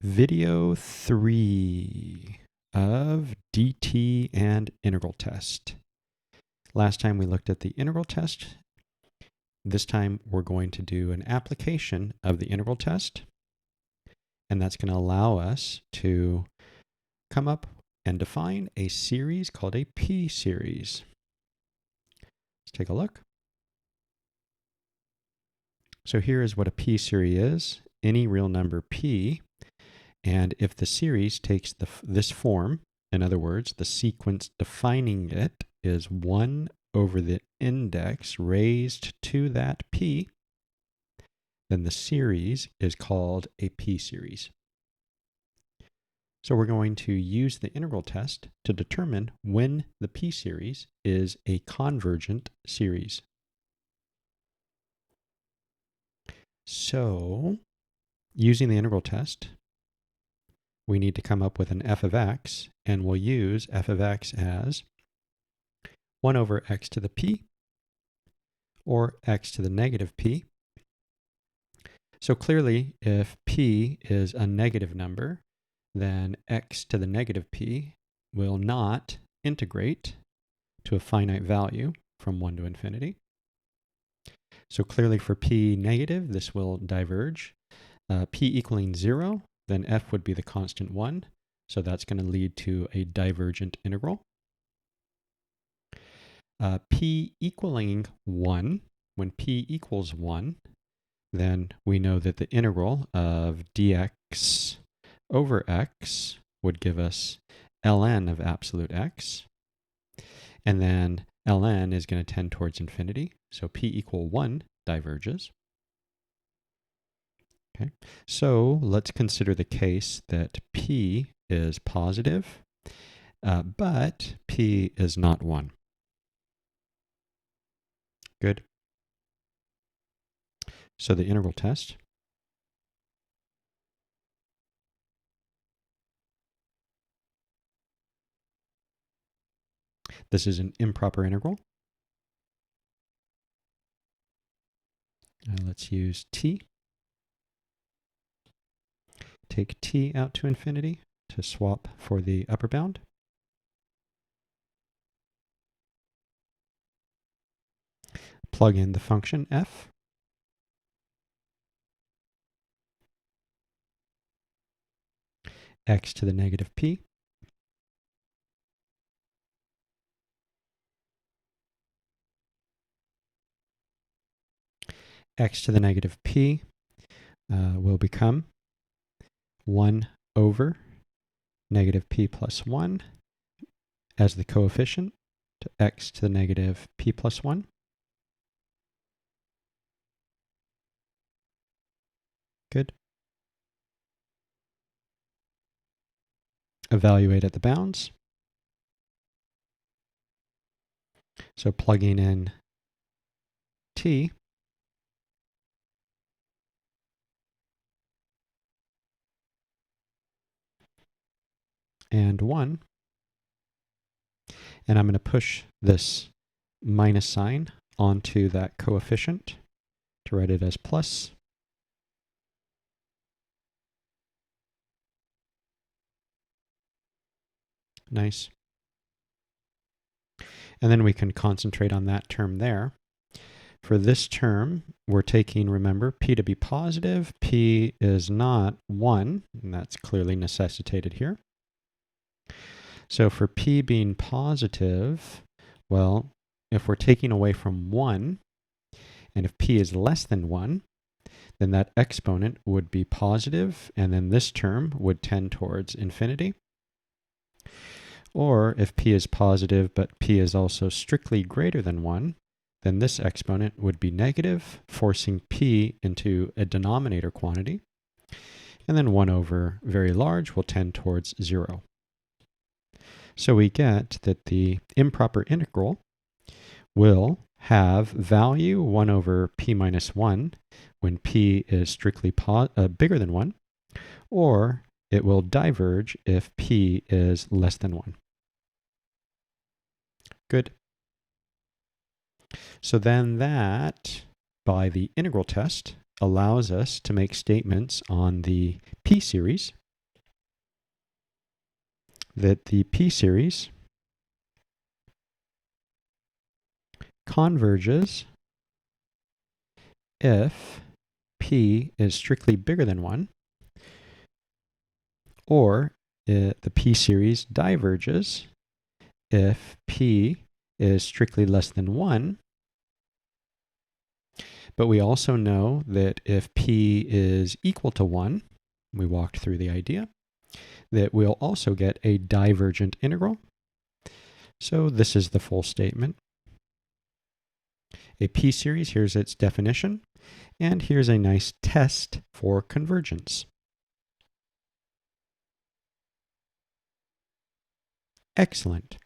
Video 3 of DT and integral test. Last time we looked at the integral test. This time we're going to do an application of the integral test, and that's going to allow us to come up and define a series called a P-series. Let's take a look. So here is what a P-series is. Any real number P, and if the series takes this form, in other words, the sequence defining it is 1 over the index raised to that P, then the series is called a P-series. So we're going to use the integral test to determine when the P-series is a convergent series. So, using the integral test, we need to come up with an f of x, and we'll use f of x as 1 over x to the p, or x to the negative p. So clearly, if p is a negative number, then x to the negative p will not integrate to a finite value from 1 to infinity. So clearly for p negative, this will diverge. P equaling 0, then f would be the constant 1. So that's going to lead to a divergent integral. P equaling 1, when p equals 1, then we know that the integral of dx over x would give us ln of absolute x. And then ln is going to tend towards infinity. So p equal 1 diverges. Okay, so let's consider the case that p is positive, but p is not 1. Good. So the integral test. This is an improper integral. Let's use t. Take t out to infinity to swap for the upper bound. Plug in the function f. X to the negative p. X to the negative p will become 1 over negative p plus 1 as the coefficient to x to the negative p plus 1. Good. Evaluate at the bounds. So plugging in t, and 1, and I'm going to push this minus sign onto that coefficient to write it as plus. Nice. And then we can concentrate on that term there. For this term, we're taking, remember, p to be positive. P is not 1, and that's clearly necessitated here. So for p being positive, well, if we're taking away from 1, and if p is less than 1, then that exponent would be positive, and then this term would tend towards infinity. Or if p is positive, but p is also strictly greater than 1, then this exponent would be negative, forcing p into a denominator quantity. And then 1 over very large will tend towards 0. So we get that the improper integral will have value 1 over p minus 1 when p is strictly bigger than 1, or it will diverge if p is less than 1. Good. So then that, by the integral test, allows us to make statements on the p-series that the p-series converges if p is strictly bigger than 1, or the p-series diverges if p is strictly less than 1. But we also know that if p is equal to 1, we walked through the idea, that we'll also get a divergent integral. So this is the full statement. A p-series, here's its definition, and here's a nice test for convergence. Excellent.